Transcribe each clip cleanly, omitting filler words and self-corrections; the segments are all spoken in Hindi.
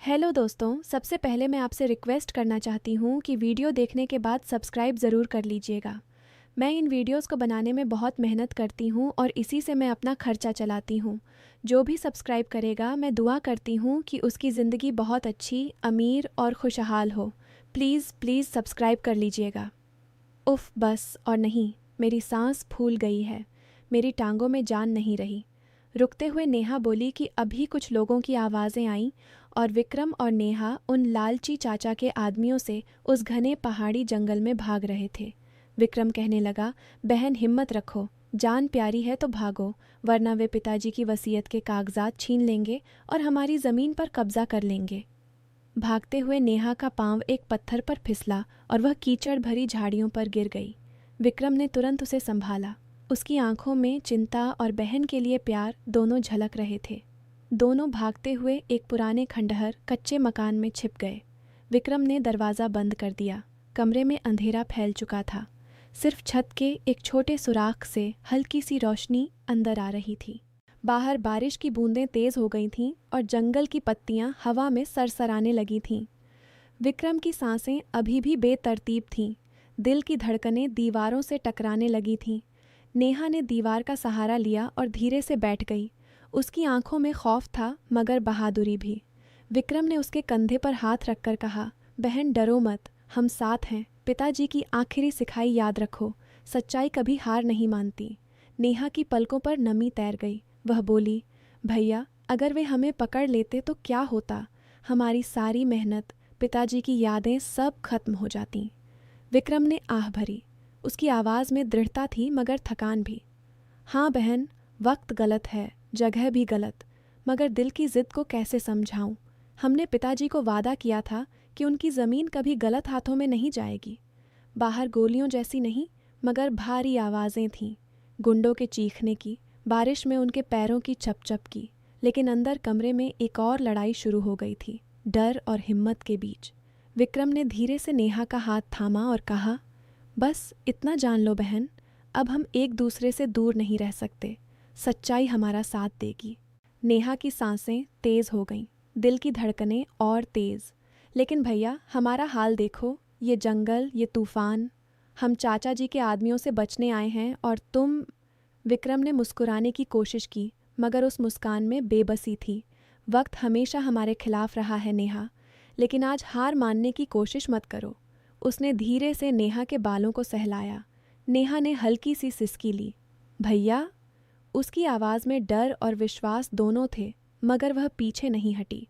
हेलो दोस्तों, सबसे पहले मैं आपसे रिक्वेस्ट करना चाहती हूँ कि वीडियो देखने के बाद सब्सक्राइब ज़रूर कर लीजिएगा। मैं इन वीडियोस को बनाने में बहुत मेहनत करती हूँ और इसी से मैं अपना खर्चा चलाती हूँ। जो भी सब्सक्राइब करेगा, मैं दुआ करती हूँ कि उसकी ज़िंदगी बहुत अच्छी, अमीर और खुशहाल हो। प्लीज़ प्लीज़ सब्सक्राइब कर लीजिएगा। उफ़, बस और नहीं, मेरी सांस फूल गई है। मेरी टांगों में जान नहीं रही। रुकते हुए नेहा बोली कि अभी कुछ लोगों की आवाज़ें आईं और विक्रम और नेहा उन लालची चाचा के आदमियों से उस घने पहाड़ी जंगल में भाग रहे थे। विक्रम कहने लगा, बहन हिम्मत रखो, जान प्यारी है तो भागो, वरना वे पिताजी की वसीयत के कागजात छीन लेंगे और हमारी ज़मीन पर कब्जा कर लेंगे। भागते हुए नेहा का पांव एक पत्थर पर फिसला और वह कीचड़ भरी झाड़ियों पर गिर गई। विक्रम ने तुरंत उसे संभाला। उसकी आंखों में चिंता और बहन के लिए प्यार दोनों झलक रहे थे। दोनों भागते हुए एक पुराने खंडहर कच्चे मकान में छिप गए। विक्रम ने दरवाज़ा बंद कर दिया। कमरे में अंधेरा फैल चुका था। सिर्फ छत के एक छोटे सुराख से हल्की सी रोशनी अंदर आ रही थी। बाहर बारिश की बूंदें तेज़ हो गई थीं और जंगल की पत्तियां हवा में सरसराने लगी थीं। विक्रम की सांसें अभी भी बेतरतीब थीं। दिल की धड़कनें दीवारों से टकराने लगी थीं। नेहा ने दीवार का सहारा लिया और धीरे से बैठ गई। उसकी आंखों में खौफ था मगर बहादुरी भी। विक्रम ने उसके कंधे पर हाथ रखकर कहा, बहन डरो मत, हम साथ हैं। पिताजी की आखिरी सिखाई याद रखो, सच्चाई कभी हार नहीं मानती। नेहा की पलकों पर नमी तैर गई। वह बोली, भैया अगर वे हमें पकड़ लेते तो क्या होता? हमारी सारी मेहनत, पिताजी की यादें सब खत्म हो जाती। विक्रम ने आह भरी। उसकी आवाज़ में दृढ़ता थी मगर थकान भी। हाँ बहन, वक्त गलत है, जगह भी गलत, मगर दिल की ज़िद को कैसे समझाऊं? हमने पिताजी को वादा किया था कि उनकी ज़मीन कभी गलत हाथों में नहीं जाएगी। बाहर गोलियों जैसी नहीं मगर भारी आवाज़ें थीं, गुंडों के चीखने की, बारिश में उनके पैरों की चप-चप की। लेकिन अंदर कमरे में एक और लड़ाई शुरू हो गई थी, डर और हिम्मत के बीच। विक्रम ने धीरे से नेहा का हाथ थामा और कहा, बस इतना जान लो बहन, अब हम एक दूसरे से दूर नहीं रह सकते। सच्चाई हमारा साथ देगी। नेहा की सांसें तेज़ हो गईं, दिल की धड़कनें और तेज़। लेकिन भैया हमारा हाल देखो, ये जंगल, ये तूफान। हम चाचा जी के आदमियों से बचने आए हैं और तुम। विक्रम ने मुस्कुराने की कोशिश की मगर उस मुस्कान में बेबसी थी। वक्त हमेशा हमारे खिलाफ रहा है नेहा, लेकिन आज हार मानने की कोशिश मत करो। उसने धीरे से नेहा के बालों को सहलाया। नेहा ने हल्की सी सिसकी ली। भैया। उसकी आवाज़ में डर और विश्वास दोनों थे मगर वह पीछे नहीं हटी।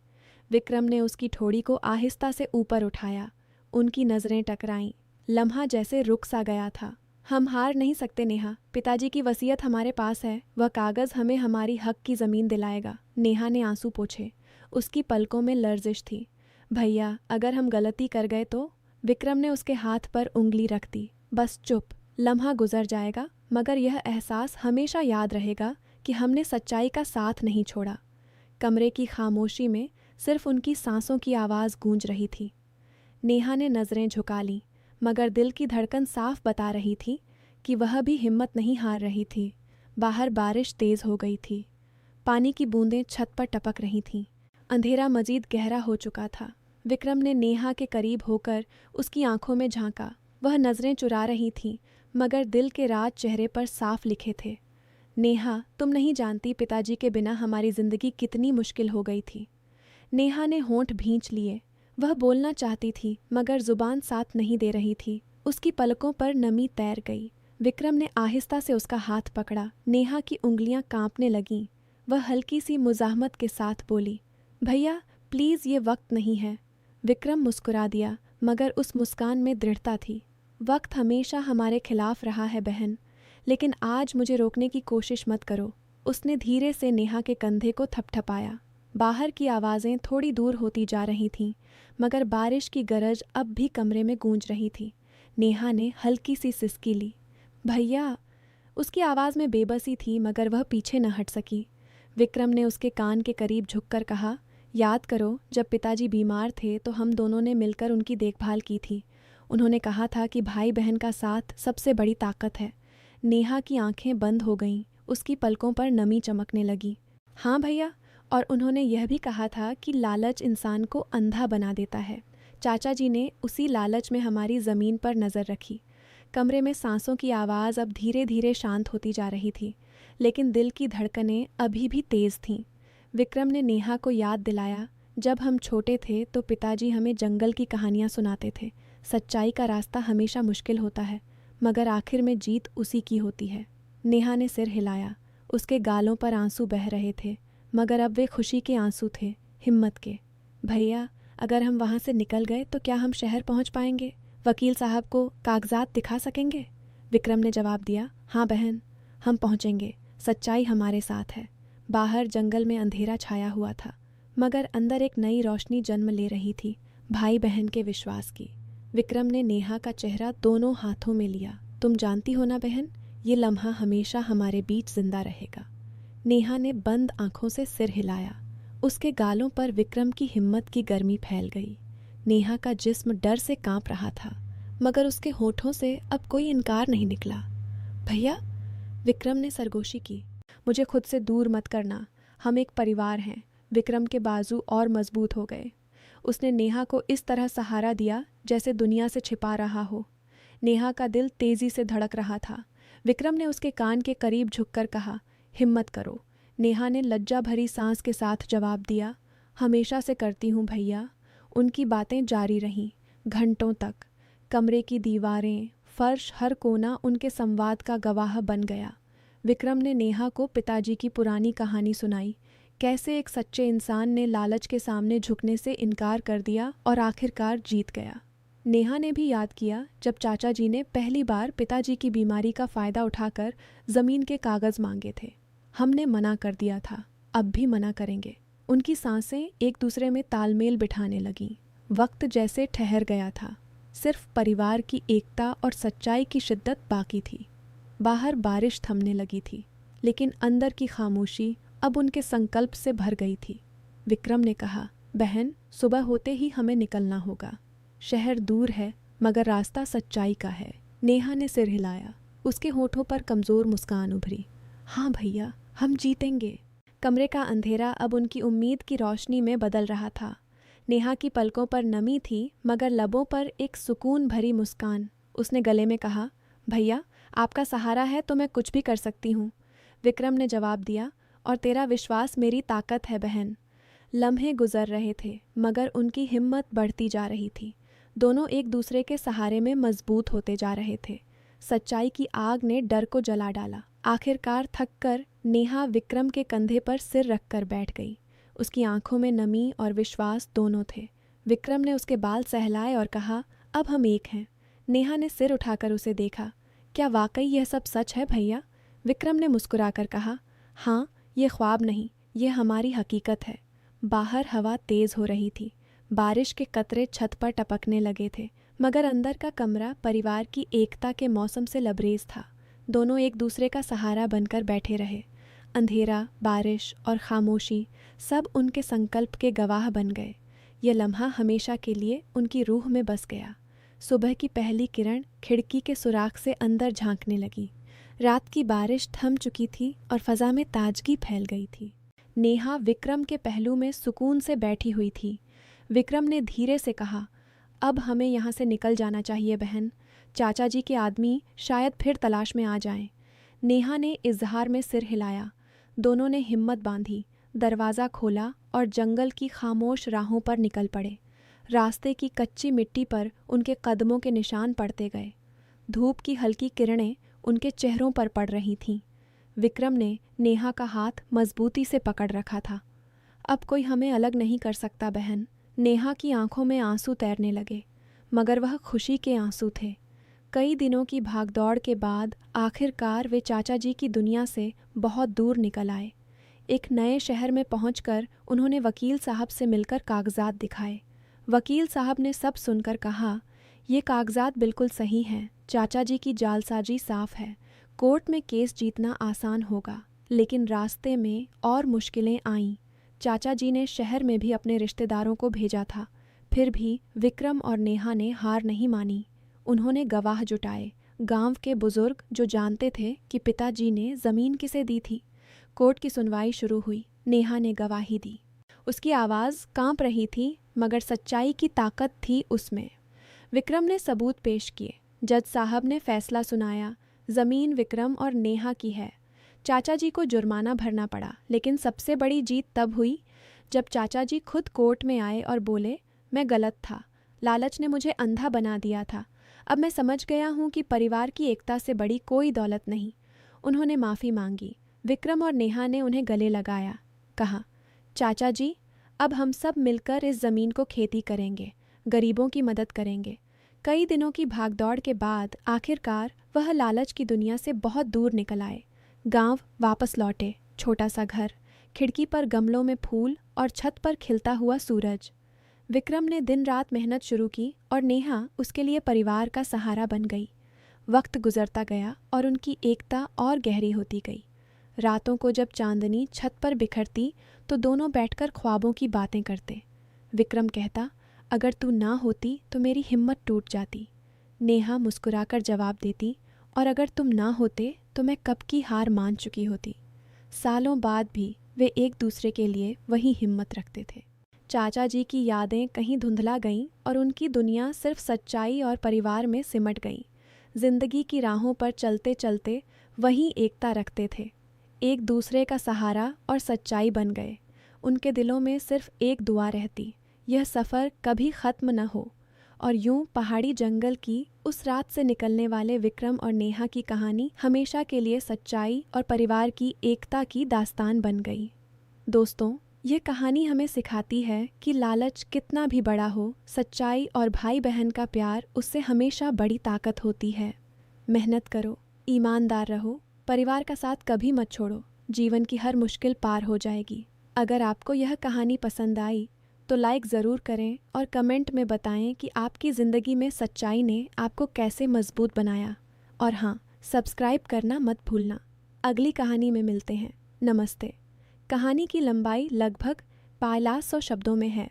विक्रम ने उसकी ठोड़ी को आहिस्ता से ऊपर उठाया। उनकी नज़रें टकराईं। लम्हा जैसे रुक सा गया था। हम हार नहीं सकते नेहा, पिताजी की वसीयत हमारे पास है, वह कागज़ हमें हमारी हक की ज़मीन दिलाएगा। नेहा ने आंसू पोंछे। उसकी पलकों में लर्जिश थी। भैया अगर हम गलती कर गए तो? विक्रम ने उसके हाथ पर उंगली रख दी। बस चुप, लम्हा गुजर जाएगा मगर यह एहसास हमेशा याद रहेगा कि हमने सच्चाई का साथ नहीं छोड़ा। कमरे की खामोशी में सिर्फ उनकी सांसों की आवाज़ गूंज रही थी। नेहा ने नज़रें झुका लीं मगर दिल की धड़कन साफ बता रही थी कि वह भी हिम्मत नहीं हार रही थी। बाहर बारिश तेज़ हो गई थी। पानी की बूंदें छत पर टपक रही थीं। अंधेरा मजीद गहरा हो चुका था। विक्रम ने नेहा के करीब होकर उसकी आंखों में झांका। वह नज़रें चुरा रही थीं मगर दिल के राज चेहरे पर साफ लिखे थे। नेहा, तुम नहीं जानती पिताजी के बिना हमारी ज़िंदगी कितनी मुश्किल हो गई थी। नेहा ने होंठ भींच लिए। वह बोलना चाहती थी मगर ज़ुबान साथ नहीं दे रही थी। उसकी पलकों पर नमी तैर गई। विक्रम ने आहिस्ता से उसका हाथ पकड़ा। नेहा की उंगलियां कांपने लगीं। वह हल्की सी मुज़ाहमत के साथ बोली, भैया प्लीज़ ये वक्त नहीं है। विक्रम मुस्कुरा दिया मगर उस मुस्कान में दृढ़ता थी। वक्त हमेशा हमारे खिलाफ रहा है बहन, लेकिन आज मुझे रोकने की कोशिश मत करो। उसने धीरे से नेहा के कंधे को थपथपाया। बाहर की आवाज़ें थोड़ी दूर होती जा रही थीं मगर बारिश की गरज अब भी कमरे में गूंज रही थी। नेहा ने हल्की सी सिसकी ली। भैया। उसकी आवाज़ में बेबसी थी मगर वह पीछे न हट सकी। विक्रम ने उसके कान के करीब झुककर कहा, याद करो जब पिताजी बीमार थे तो हम दोनों ने मिलकर उनकी देखभाल की थी। उन्होंने कहा था कि भाई बहन का साथ सबसे बड़ी ताकत है। नेहा की आंखें बंद हो गईं। उसकी पलकों पर नमी चमकने लगी। हाँ भैया, और उन्होंने यह भी कहा था कि लालच इंसान को अंधा बना देता है। चाचा जी ने उसी लालच में हमारी ज़मीन पर नज़र रखी। कमरे में सांसों की आवाज़ अब धीरे धीरे शांत होती जा रही थी, लेकिन दिल की धड़कनें अभी भी तेज़ थीं। विक्रम ने नेहा को याद दिलाया, जब हम छोटे थे तो पिताजी हमें जंगल की कहानियाँ सुनाते थे। सच्चाई का रास्ता हमेशा मुश्किल होता है, मगर आखिर में जीत उसी की होती है। नेहा ने सिर हिलाया। उसके गालों पर आंसू बह रहे थे, मगर अब वे खुशी के आंसू थे, हिम्मत के। भैया, अगर हम वहाँ से निकल गए तो क्या हम शहर पहुँच पाएंगे? वकील साहब को कागजात दिखा सकेंगे? विक्रम ने जवाब दिया, हाँ बहन, हम पहुँचेंगे। सच्चाई हमारे साथ है। बाहर जंगल में अंधेरा छाया हुआ था, मगर अंदर एक नई रोशनी जन्म ले रही थी, भाई बहन के विश्वास की। विक्रम ने नेहा का चेहरा दोनों हाथों में लिया। तुम जानती हो ना बहन, ये लम्हा हमेशा हमारे बीच जिंदा रहेगा। नेहा ने बंद आंखों से सिर हिलाया। उसके गालों पर विक्रम की हिम्मत की गर्मी फैल गई। नेहा का जिस्म डर से कांप रहा था, मगर उसके होठों से अब कोई इनकार नहीं निकला। भैया, विक्रम ने सरगोशी की, मुझे खुद से दूर मत करना, हम एक परिवार हैं। विक्रम के बाजू और मजबूत हो गए। उसने नेहा को इस तरह सहारा दिया जैसे दुनिया से छिपा रहा हो। नेहा का दिल तेजी से धड़क रहा था। विक्रम ने उसके कान के करीब झुककर कहा, हिम्मत करो। नेहा ने लज्जा भरी सांस के साथ जवाब दिया, हमेशा से करती हूँ भैया। उनकी बातें जारी रहीं घंटों तक। कमरे की दीवारें, फर्श, हर कोना उनके संवाद का गवाह बन गया। विक्रम ने नेहा को पिताजी की पुरानी कहानी सुनाई, कैसे एक सच्चे इंसान ने लालच के सामने झुकने से इनकार कर दिया और आखिरकार जीत गया। नेहा ने भी याद किया जब चाचा जी ने पहली बार पिताजी की बीमारी का फ़ायदा उठाकर ज़मीन के कागज़ मांगे थे। हमने मना कर दिया था, अब भी मना करेंगे। उनकी सांसें एक दूसरे में तालमेल बिठाने लगीं। वक्त जैसे ठहर गया था, सिर्फ परिवार की एकता और सच्चाई की शिद्दत बाकी थी। बाहर बारिश थमने लगी थी, लेकिन अंदर की खामोशी अब उनके संकल्प से भर गई थी। विक्रम ने कहा, बहन, सुबह होते ही हमें निकलना होगा। शहर दूर है, मगर रास्ता सच्चाई का है। नेहा ने सिर हिलाया। उसके होठों पर कमज़ोर मुस्कान उभरी। हाँ भैया, हम जीतेंगे। कमरे का अंधेरा अब उनकी उम्मीद की रोशनी में बदल रहा था। नेहा की पलकों पर नमी थी, मगर लबों पर एक सुकून भरी मुस्कान। उसने गले में कहा, भैया, आपका सहारा है तो मैं कुछ भी कर सकती हूँ। विक्रम ने जवाब दिया, और तेरा विश्वास मेरी ताकत है बहन। लम्हे गुजर रहे थे, मगर उनकी हिम्मत बढ़ती जा रही थी। दोनों एक दूसरे के सहारे में मजबूत होते जा रहे थे। सच्चाई की आग ने डर को जला डाला। आखिरकार थककर नेहा विक्रम के कंधे पर सिर रखकर बैठ गई। उसकी आंखों में नमी और विश्वास दोनों थे। विक्रम ने उसके बाल सहलाए और कहा, अब हम एक हैं। नेहा ने सिर उठाकर उसे देखा। क्या वाकई यह सब सच है भैया? विक्रम ने मुस्कुराकर कहा, हाँ, ये ख्वाब नहीं, ये हमारी हकीकत है। बाहर हवा तेज़ हो रही थी। बारिश के कतरे छत पर टपकने लगे थे, मगर अंदर का कमरा परिवार की एकता के मौसम से लबरेज था। दोनों एक दूसरे का सहारा बनकर बैठे रहे। अंधेरा, बारिश और खामोशी सब उनके संकल्प के गवाह बन गए। ये लम्हा हमेशा के लिए उनकी रूह में बस गया। सुबह की पहली किरण खिड़की के सुराख से अंदर झांकने लगी। रात की बारिश थम चुकी थी और फजा में ताजगी फैल गई थी। नेहा विक्रम के पहलू में सुकून से बैठी हुई थी। विक्रम ने धीरे से कहा, अब हमें यहाँ से निकल जाना चाहिए बहन। चाचा जी के आदमी शायद फिर तलाश में आ जाएं। नेहा ने इजहार में सिर हिलाया। दोनों ने हिम्मत बांधी, दरवाज़ा खोला और जंगल की खामोश राहों पर निकल पड़े। रास्ते की कच्ची मिट्टी पर उनके कदमों के निशान पड़ते गए। धूप की हल्की किरणें उनके चेहरों पर पड़ रही थीं। विक्रम ने नेहा का हाथ मजबूती से पकड़ रखा था। अब कोई हमें अलग नहीं कर सकता बहन। नेहा की आंखों में आंसू तैरने लगे, मगर वह खुशी के आंसू थे। कई दिनों की भागदौड़ के बाद आखिरकार वे चाचा जी की दुनिया से बहुत दूर निकल आए। एक नए शहर में पहुंचकर उन्होंने वकील साहब से मिलकर कागजात दिखाए। वकील साहब ने सब सुनकर कहा, ये कागजात बिल्कुल सही हैं। चाचा जी की जालसाजी साफ है। कोर्ट में केस जीतना आसान होगा। लेकिन रास्ते में और मुश्किलें आईं। चाचा जी ने शहर में भी अपने रिश्तेदारों को भेजा था, फिर भी विक्रम और नेहा ने हार नहीं मानी। उन्होंने गवाह जुटाए, गांव के बुजुर्ग जो जानते थे कि पिताजी ने ज़मीन किसे दी थी। कोर्ट की सुनवाई शुरू हुई। नेहा ने गवाही दी। उसकी आवाज़ कांप रही थी, मगर सच्चाई की ताकत थी उसमें। विक्रम ने सबूत पेश किए। जज साहब ने फैसला सुनाया, ज़मीन विक्रम और नेहा की है। चाचा जी को जुर्माना भरना पड़ा, लेकिन सबसे बड़ी जीत तब हुई जब चाचा जी खुद कोर्ट में आए और बोले, मैं गलत था, लालच ने मुझे अंधा बना दिया था। अब मैं समझ गया हूँ कि परिवार की एकता से बड़ी कोई दौलत नहीं। उन्होंने माफ़ी मांगी। विक्रम और नेहा ने उन्हें गले लगाया। कहा, चाचा जी, अब हम सब मिलकर इस ज़मीन को खेती करेंगे, गरीबों की मदद करेंगे। कई दिनों की भागदौड़ के बाद आखिरकार वह लालच की दुनिया से बहुत दूर निकल आए। गांव वापस लौटे, छोटा सा घर, खिड़की पर गमलों में फूल और छत पर खिलता हुआ सूरज। विक्रम ने दिन रात मेहनत शुरू की और नेहा उसके लिए परिवार का सहारा बन गई। वक्त गुजरता गया और उनकी एकता और गहरी होती गई। रातों को जब चांदनी छत पर बिखरती तो दोनों बैठकर ख्वाबों की बातें करते। विक्रम कहता, अगर तू ना होती तो मेरी हिम्मत टूट जाती। नेहा मुस्कुराकर जवाब देती, और अगर तुम ना होते तो मैं कब की हार मान चुकी होती। सालों बाद भी वे एक दूसरे के लिए वही हिम्मत रखते थे। चाचा जी की यादें कहीं धुंधला गईं और उनकी दुनिया सिर्फ सच्चाई और परिवार में सिमट गई। जिंदगी की राहों पर चलते चलते वही एकता रखते थे, एक दूसरे का सहारा और सच्चाई बन गए। उनके दिलों में सिर्फ एक दुआ रहती, यह सफ़र कभी ख़त्म न हो। और यूं पहाड़ी जंगल की उस रात से निकलने वाले विक्रम और नेहा की कहानी हमेशा के लिए सच्चाई और परिवार की एकता की दास्तान बन गई। दोस्तों, ये कहानी हमें सिखाती है कि लालच कितना भी बड़ा हो, सच्चाई और भाई बहन का प्यार उससे हमेशा बड़ी ताकत होती है। मेहनत करो, ईमानदार रहो, परिवार का साथ कभी मत छोड़ो, जीवन की हर मुश्किल पार हो जाएगी। अगर आपको यह कहानी पसंद आई तो लाइक ज़रूर करें और कमेंट में बताएं कि आपकी ज़िंदगी में सच्चाई ने आपको कैसे मजबूत बनाया। और हाँ, सब्सक्राइब करना मत भूलना। अगली कहानी में मिलते हैं। नमस्ते। कहानी की लंबाई लगभग 500 शब्दों में है।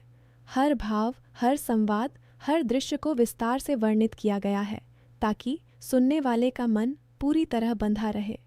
हर भाव, हर संवाद, हर दृश्य को विस्तार से वर्णित किया गया है ताकि सुनने वाले का मन पूरी तरह बंधा रहे।